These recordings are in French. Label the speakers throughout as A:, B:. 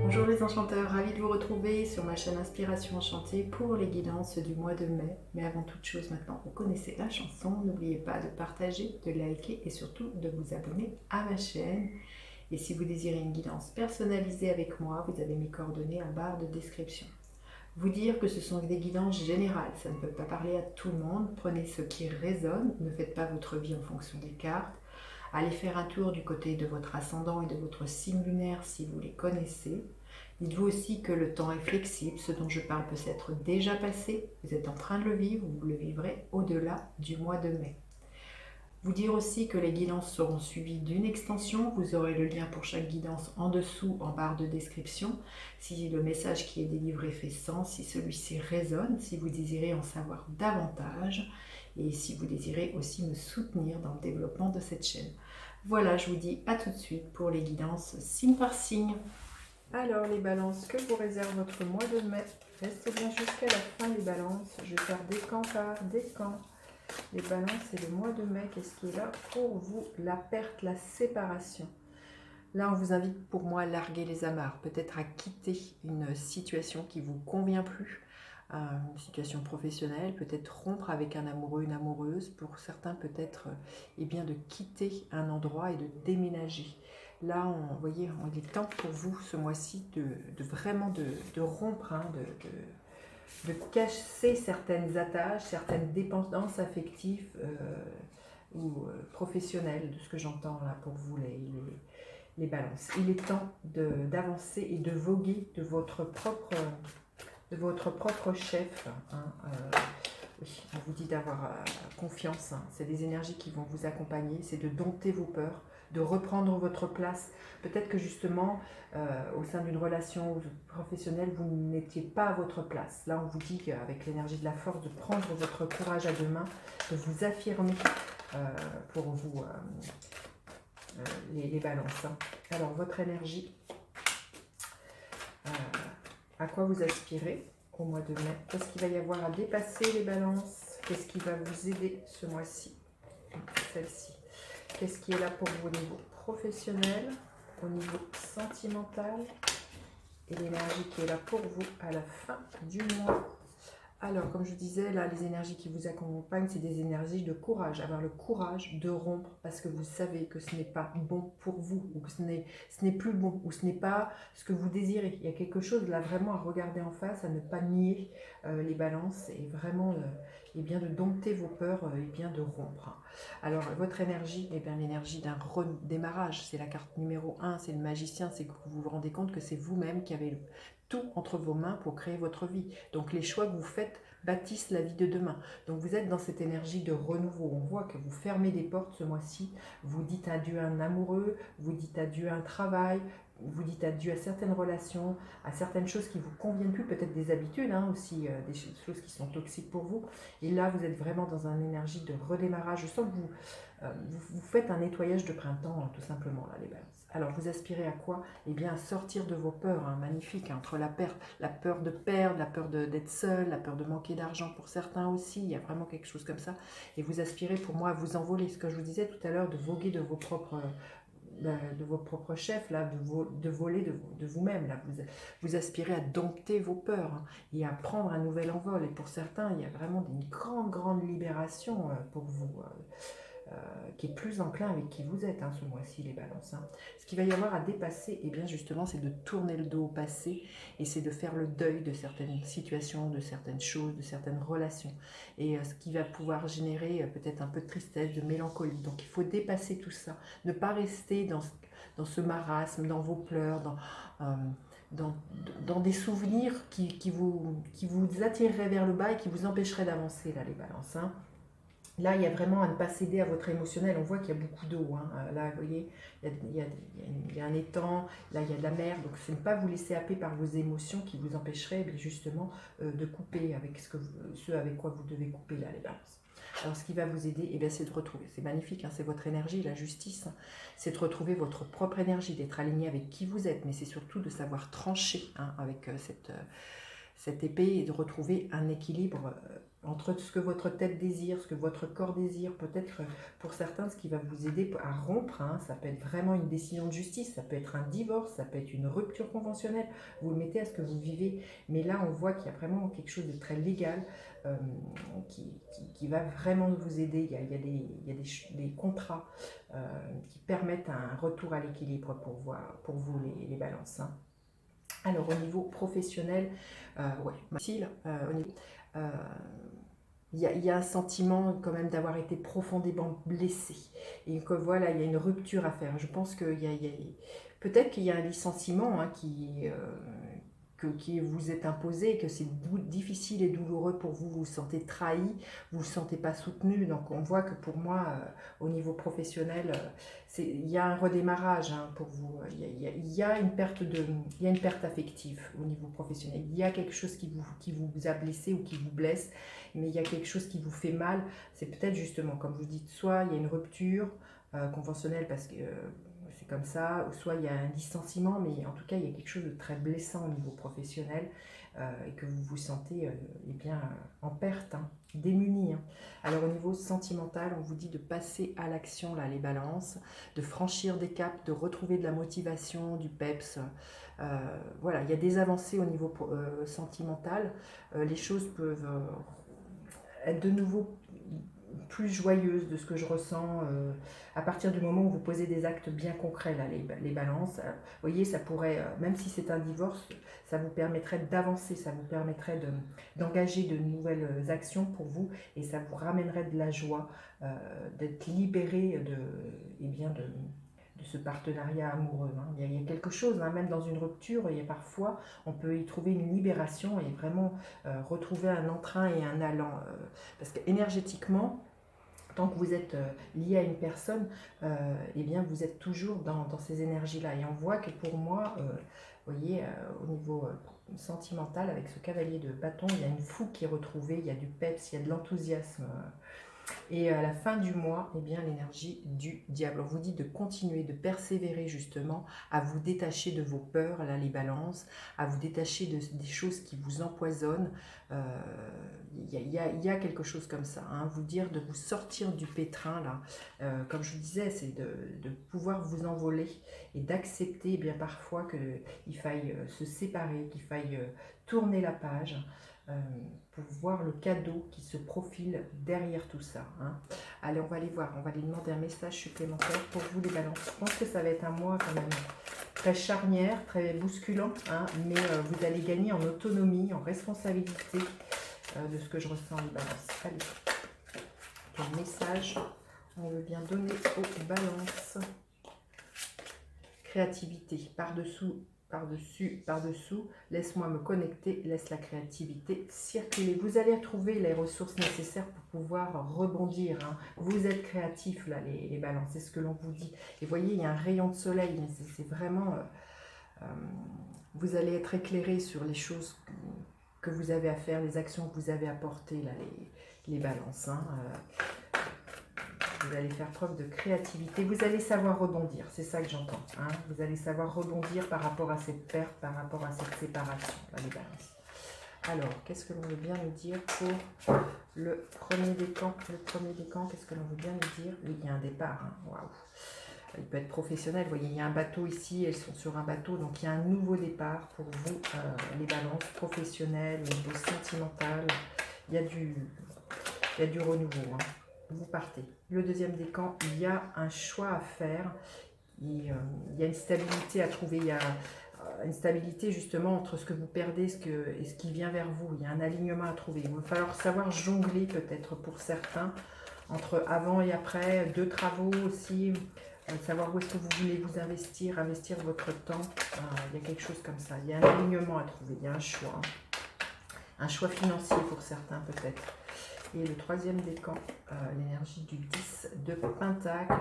A: Bonjour les enchanteurs, ravi de vous retrouver sur ma chaîne Inspiration Enchantée pour les guidances du mois de mai. Mais avant toute chose, maintenant vous connaissez la chanson, n'oubliez pas de partager, de liker et surtout de vous abonner à ma chaîne. Et si vous désirez une guidance personnalisée avec moi, vous avez mes coordonnées en barre de description. Vous dire que ce sont des guidances générales, ça ne peut pas parler à tout le monde, prenez ce qui résonne, ne faites pas votre vie en fonction des cartes. Allez faire un tour du côté de votre ascendant et de votre signe lunaire si vous les connaissez. Dites-vous aussi que le temps est flexible, ce dont je parle peut s'être déjà passé, vous êtes en train de le vivre, vous le vivrez au-delà du mois de mai. Vous dire aussi que les guidances seront suivies d'une extension, vous aurez le lien pour chaque guidance en dessous en barre de description. Si le message qui est délivré fait sens, si celui-ci résonne, si vous désirez en savoir davantage et si vous désirez aussi me soutenir dans le développement de cette chaîne. Voilà, je vous dis à tout de suite pour les guidances signe par signe. Alors les balances, que vous réserve votre mois de mai? Restez bien jusqu'à la fin les balances. Je vais faire décan par décan. Les balances et le mois de mai, qu'est-ce qui est là pour vous? La perte, la séparation. Là, on vous invite pour moi à larguer les amarres, peut-être à quitter une situation qui ne vous convient plus, une situation professionnelle, peut-être rompre avec un amoureux, une amoureuse. Pour certains, peut-être eh bien, de quitter un endroit et de déménager. Là, vous voyez, il est temps pour vous ce mois-ci de vraiment de rompre, de casser certaines attaches, certaines dépendances affectives ou professionnelles, de ce que j'entends là pour vous les balances. Il est temps d'avancer et de voguer de votre propre chef. Oui, on vous dit d'avoir confiance, c'est des énergies qui vont vous accompagner, c'est de dompter vos peurs, de reprendre votre place. Peut-être que justement, au sein d'une relation professionnelle, vous n'étiez pas à votre place. Là, on vous dit, avec l'énergie de la force, de prendre votre courage à deux mains, de vous affirmer pour vous, les balances. Alors, votre énergie, à quoi vous aspirez au mois de mai? Qu'est-ce qu'il va y avoir à dépasser les balances? Qu'est-ce qui va vous aider ce mois-ci? Celle-ci. Qu'est-ce qui est là pour vous au niveau professionnel, au niveau sentimental et l'énergie qui est là pour vous à la fin du mois? Alors, comme je disais, là, les énergies qui vous accompagnent, c'est des énergies de courage. Avoir le courage de rompre parce que vous savez que ce n'est pas bon pour vous, ou que ce n'est plus bon, ou ce n'est pas ce que vous désirez. Il y a quelque chose là vraiment à regarder en face, à ne pas nier les balances et vraiment et bien de dompter vos peurs et bien de rompre. Alors, votre énergie, eh bien l'énergie d'un redémarrage, c'est la carte numéro 1, c'est le magicien, c'est que vous vous rendez compte que c'est vous-même qui avez tout entre vos mains pour créer votre vie. Donc les choix que vous faites bâtissent la vie de demain. Donc vous êtes dans cette énergie de renouveau. On voit que vous fermez des portes ce mois-ci, vous dites adieu à un amoureux, vous dites adieu à un travail, vous dites adieu à certaines relations, à certaines choses qui ne vous conviennent plus, peut-être des habitudes aussi, des choses qui sont toxiques pour vous. Et là, vous êtes vraiment dans une énergie de redémarrage. Je sens que vous faites un nettoyage de printemps, tout simplement, là, les balances. Alors, vous aspirez à quoi? Eh bien, à sortir de vos peurs, magnifiques, entre la peur de perdre, la peur d'être seul, la peur de manquer d'argent pour certains aussi, il y a vraiment quelque chose comme ça. Et vous aspirez, pour moi, à vous envoler, ce que je vous disais tout à l'heure, de voguer de vos propres chefs, là, de voler de vous-même. Là, vous aspirez à dompter vos peurs et à prendre un nouvel envol. Et pour certains, il y a vraiment une grande libération pour vous. Qui est plus enclin avec qui vous êtes ce mois-ci, les balances. Ce qu'il va y avoir à dépasser, eh bien justement, c'est de tourner le dos au passé et c'est de faire le deuil de certaines situations, de certaines choses, de certaines relations. Et ce qui va pouvoir générer peut-être un peu de tristesse, de mélancolie. Donc il faut dépasser tout ça, ne pas rester dans ce marasme, dans vos pleurs, dans des souvenirs qui vous attireraient vers le bas et qui vous empêcheraient d'avancer, là, les balances. Là, il y a vraiment à ne pas céder à votre émotionnel. On voit qu'il y a beaucoup d'eau. Là, vous voyez, il y a un étang, là, il y a de la mer. Donc, ce n'est pas vous laisser happer par vos émotions qui vous empêcheraient justement de couper avec ce avec quoi vous devez couper, là, les balances. Alors, ce qui va vous aider, eh c'est de retrouver, c'est magnifique, c'est votre énergie, la justice. C'est de retrouver votre propre énergie, d'être aligné avec qui vous êtes. Mais c'est surtout de savoir trancher avec cette épée et de retrouver un équilibre entre ce que votre tête désire, ce que votre corps désire, peut-être pour certains, ce qui va vous aider à rompre, hein, ça peut être vraiment une décision de justice, ça peut être un divorce, ça peut être une rupture conventionnelle, vous le mettez à ce que vous vivez, mais là on voit qu'il y a vraiment quelque chose de très légal qui va vraiment vous aider, il y a des contrats qui permettent un retour à l'équilibre pour vous les balances. Hein. Alors au niveau professionnel, ouais, au niveau, euh, il y a un sentiment quand même d'avoir été profondément blessé et que voilà, il y a une rupture à faire. Je pense peut-être qu'il y a un licenciement hein, qui vous est imposé, que c'est difficile et douloureux pour vous, vous vous sentez trahi, vous ne vous sentez pas soutenu. Donc on voit que pour moi, au niveau professionnel, il y a un redémarrage hein, pour vous. Il y a une perte affective au niveau professionnel. Il y a quelque chose qui vous a blessé ou qui vous blesse, mais il y a quelque chose qui vous fait mal. C'est peut-être justement, comme vous dites, soit il y a une rupture conventionnelle parce que c'est comme ça, ou soit il y a un licenciement, mais en tout cas, il y a quelque chose de très blessant au niveau professionnel et que vous vous sentez eh bien, en perte, hein, démuni. Hein. Alors au niveau sentimental, on vous dit de passer à l'action, là, les balances, de franchir des caps, de retrouver de la motivation, du peps. Voilà, il y a des avancées au niveau sentimental. Les choses peuvent être de nouveau plus joyeuse de ce que je ressens à partir du moment où vous posez des actes bien concrets, là, les balances. Vous voyez, ça pourrait, même si c'est un divorce, ça vous permettrait d'avancer, ça vous permettrait d'engager de nouvelles actions pour vous et ça vous ramènerait de la joie, d'être libéré eh bien de ce partenariat amoureux. Hein. Il y a quelque chose, hein, même dans une rupture, il y a parfois, on peut y trouver une libération et vraiment retrouver un entrain et un allant. Parce qu'énergétiquement, tant que vous êtes lié à une personne, eh bien vous êtes toujours dans ces énergies-là. Et on voit que pour moi, vous voyez, au niveau sentimental, avec ce cavalier de bâton, il y a une fougue qui est retrouvée, il y a du peps, il y a de l'enthousiasme. Et à la fin du mois, eh bien l'énergie du diable. On vous dit de continuer, de persévérer justement, à vous détacher de vos peurs, là les balances, à vous détacher des choses qui vous empoisonnent. Il y a quelque chose comme ça, hein, vous dire de vous sortir du pétrin là. Comme je vous disais, c'est de pouvoir vous envoler et d'accepter bien parfois qu'il faille se séparer, qu'il faille tourner la page. Pour voir le cadeau qui se profile derrière tout ça. Hein. Allez, on va aller voir, on va aller demander un message supplémentaire pour vous les balances. Je pense que ça va être un mois quand même très charnière, très bousculant, hein, mais vous allez gagner en autonomie, en responsabilité de ce que je ressens les balances. Allez, quel message on veut bien donner aux balances? Créativité, par-dessous, laisse-moi me connecter, laisse la créativité circuler. Vous allez trouver les ressources nécessaires pour pouvoir rebondir. Hein. Vous êtes créatifs, là, les balances, c'est ce que l'on vous dit. Et vous voyez, il y a un rayon de soleil, c'est vraiment... vous allez être éclairé sur les choses que vous avez à faire, les actions que vous avez à porter, là, les balances. Hein. Vous allez faire preuve de créativité. Vous allez savoir rebondir. C'est ça que j'entends. Hein. Vous allez savoir rebondir par rapport à cette perte, par rapport à cette séparation. Là, les balances. Alors, qu'est-ce que l'on veut bien nous dire pour le premier décan? Le premier décan, qu'est-ce que l'on veut bien nous dire? Oui, il y a un départ. Hein. Waouh. Il peut être professionnel. Vous voyez, il y a un bateau ici. Elles sont sur un bateau. Donc, il y a un nouveau départ pour vous, les balances professionnelles, au niveau sentimental. Il y a du renouveau. Hein. Vous partez. Le deuxième décan, il y a un choix à faire, il y a une stabilité à trouver, il y a une stabilité justement entre ce que vous perdez et ce qui vient vers vous, il y a un alignement à trouver. Il va falloir savoir jongler peut-être pour certains, entre avant et après, deux travaux aussi, savoir où est-ce que vous voulez vous investir votre temps, il y a quelque chose comme ça, il y a un alignement à trouver, il y a un choix financier pour certains peut-être. Et le troisième décan, l'énergie du 10 de Pentacle.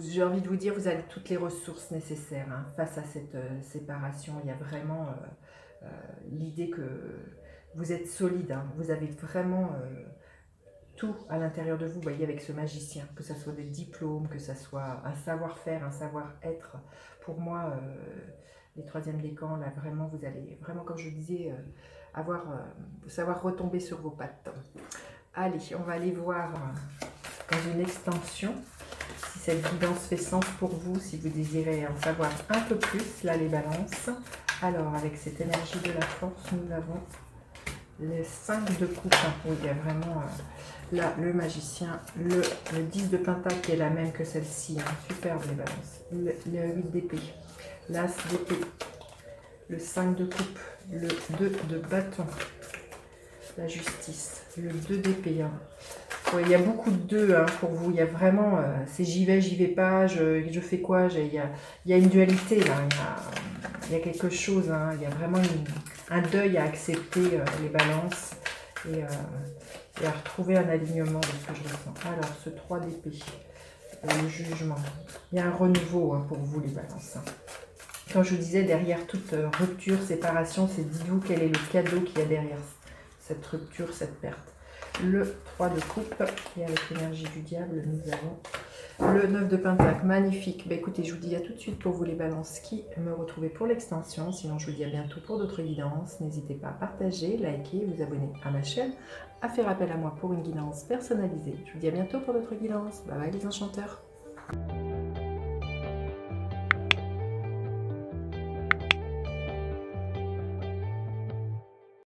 A: J'ai envie de vous dire, vous avez toutes les ressources nécessaires hein, face à cette séparation. Il y a vraiment l'idée que vous êtes solide. Hein, vous avez vraiment tout à l'intérieur de vous. Vous voyez, avec ce magicien, que ce soit des diplômes, que ce soit un savoir-faire, un savoir-être. Pour moi, les troisièmes décans, là, vraiment, vous allez, vraiment, comme je disais... savoir retomber sur vos pattes. Allez, on va aller voir dans une extension si cette guidance fait sens pour vous, si vous désirez en savoir un peu plus, là les balances. Alors, avec cette énergie de la force, nous avons les 5 de coupe. Oui, il y a vraiment là le magicien, le 10 de pentacle qui est la même que celle-ci. Superbe les balances. Le 8 d'épée, l'as d'épée, le 5 de coupe, le 2 de bâton, la justice, le 2 d'épée. Ouais, il y a beaucoup de 2 pour vous. Il y a vraiment, c'est j'y vais pas, je fais quoi. Il y a une dualité là. Il y a quelque chose. Il y a vraiment un deuil à accepter les balances et à retrouver un alignement de ce que je ressens. Alors, ce 3 d'épée, le jugement. Il y a un renouveau pour vous les balances. Quand je vous disais derrière toute rupture, séparation, c'est dites-vous quel est le cadeau qu'il y a derrière cette rupture, cette perte. Le 3 de coupe, et avec l'énergie du diable, nous avons le 9 de pentacle. Magnifique. Bah, écoutez, je vous dis à tout de suite pour vous les balances qui me retrouvez pour l'extension. Sinon, je vous dis à bientôt pour d'autres guidances. N'hésitez pas à partager, liker, vous abonner à ma chaîne, à faire appel à moi pour une guidance personnalisée. Je vous dis à bientôt pour d'autres guidances. Bye bye les enchanteurs.